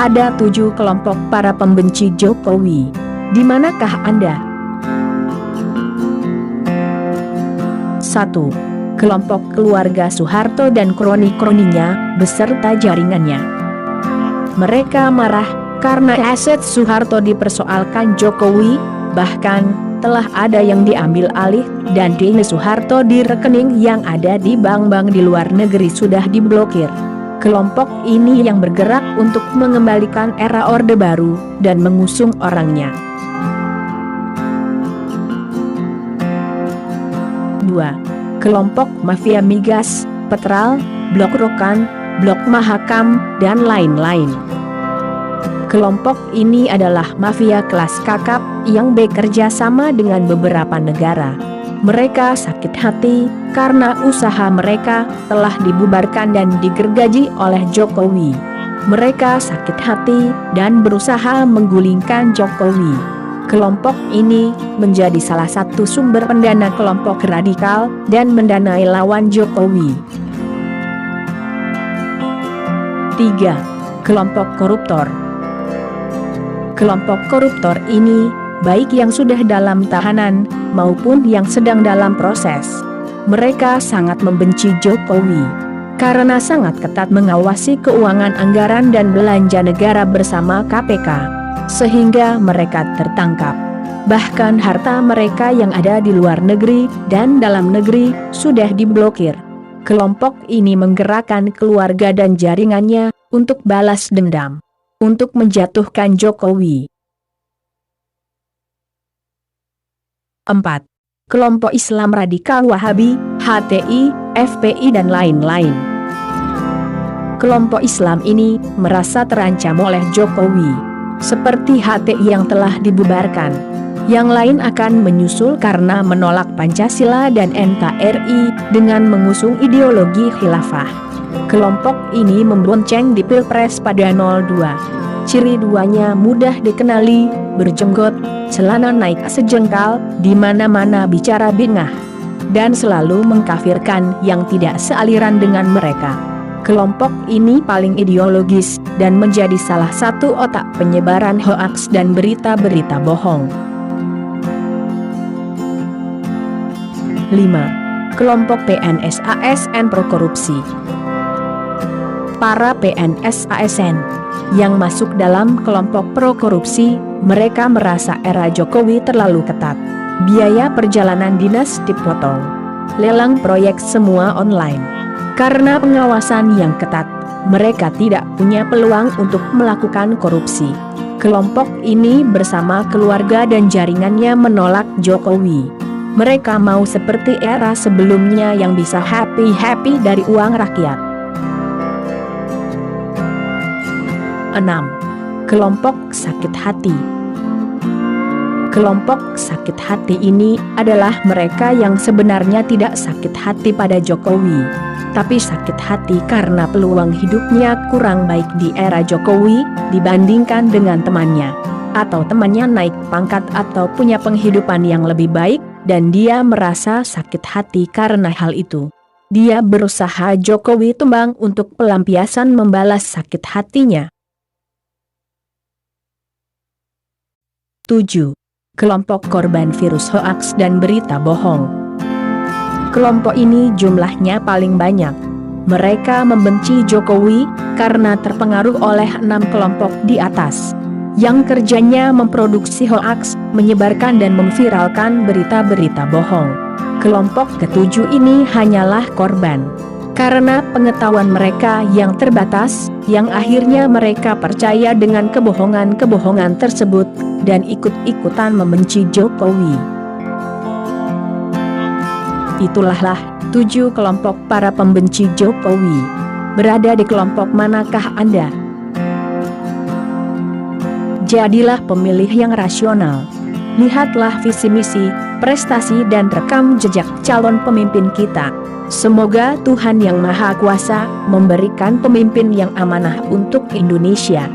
ada 7 kelompok para pembenci Jokowi. Di manakah Anda? 1. Kelompok keluarga Soeharto dan kroni-kroninya, beserta jaringannya. Mereka marah karena aset Soeharto dipersoalkan Jokowi, bahkan telah ada yang diambil alih dan dana Soeharto di rekening yang ada di bank-bank di luar negeri sudah diblokir. Kelompok ini yang bergerak untuk mengembalikan era Orde Baru dan mengusung orangnya. 2. Kelompok mafia migas, Petral, Blok Rokan, Blok Mahakam, dan lain-lain. Kelompok ini adalah mafia kelas kakap yang bekerja sama dengan beberapa negara. Mereka sakit hati karena usaha mereka telah dibubarkan dan digergaji oleh Jokowi. Mereka sakit hati dan berusaha menggulingkan Jokowi. Kelompok ini menjadi salah satu sumber pendana kelompok radikal dan mendanai lawan Jokowi. 3. Kelompok koruptor. Kelompok koruptor ini, baik yang sudah dalam tahanan, maupun yang sedang dalam proses. Mereka sangat membenci Jokowi, karena sangat ketat mengawasi keuangan anggaran dan belanja negara bersama KPK. Sehingga mereka tertangkap. Bahkan harta mereka yang ada di luar negeri dan dalam negeri sudah diblokir. Kelompok ini menggerakkan keluarga dan jaringannya untuk balas dendam, untuk menjatuhkan Jokowi. 4. Kelompok Islam Radikal Wahabi, HTI, FPI dan lain-lain. Kelompok Islam ini merasa terancam oleh Jokowi. Seperti HTI yang telah dibubarkan, yang lain akan menyusul karena menolak Pancasila dan NKRI dengan mengusung ideologi khilafah. Kelompok ini membonceng di Pilpres pada 02. Ciri duanya mudah dikenali, berjenggot, celana naik sejengkal, di mana-mana bicara bid'ah, dan selalu mengkafirkan yang tidak sealiran dengan mereka. Kelompok ini paling ideologis dan menjadi salah satu otak penyebaran hoaks dan berita-berita bohong. 5. Kelompok PNS ASN pro korupsi. Para PNS ASN yang masuk dalam kelompok pro korupsi, mereka merasa era Jokowi terlalu ketat. Biaya perjalanan dinas dipotong. Lelang proyek semua online. Karena pengawasan yang ketat, mereka tidak punya peluang untuk melakukan korupsi. Kelompok ini bersama keluarga dan jaringannya menolak Jokowi. Mereka mau seperti era sebelumnya yang bisa happy-happy dari uang rakyat. 6. Kelompok sakit hati. Kelompok sakit hati ini adalah mereka yang sebenarnya tidak sakit hati pada Jokowi, tapi sakit hati karena peluang hidupnya kurang baik di era Jokowi dibandingkan dengan temannya, atau temannya naik pangkat atau punya penghidupan yang lebih baik, dan dia merasa sakit hati karena hal itu. Dia berusaha Jokowi tumbang untuk pelampiasan membalas sakit hatinya. 7. Kelompok korban virus hoaks dan berita bohong. Kelompok ini jumlahnya paling banyak. Mereka membenci Jokowi karena terpengaruh oleh 6 kelompok di atas, yang kerjanya memproduksi hoaks, menyebarkan dan memviralkan berita-berita bohong. Kelompok ketujuh ini hanyalah korban karena pengetahuan mereka yang terbatas, yang akhirnya mereka percaya dengan kebohongan-kebohongan tersebut dan ikut-ikutan membenci Jokowi. Itulah 7 kelompok para pembenci Jokowi. Berada di kelompok manakah Anda? Jadilah pemilih yang rasional. Lihatlah visi misi, prestasi dan rekam jejak calon pemimpin kita. Semoga Tuhan Yang Maha Kuasa memberikan pemimpin yang amanah untuk Indonesia.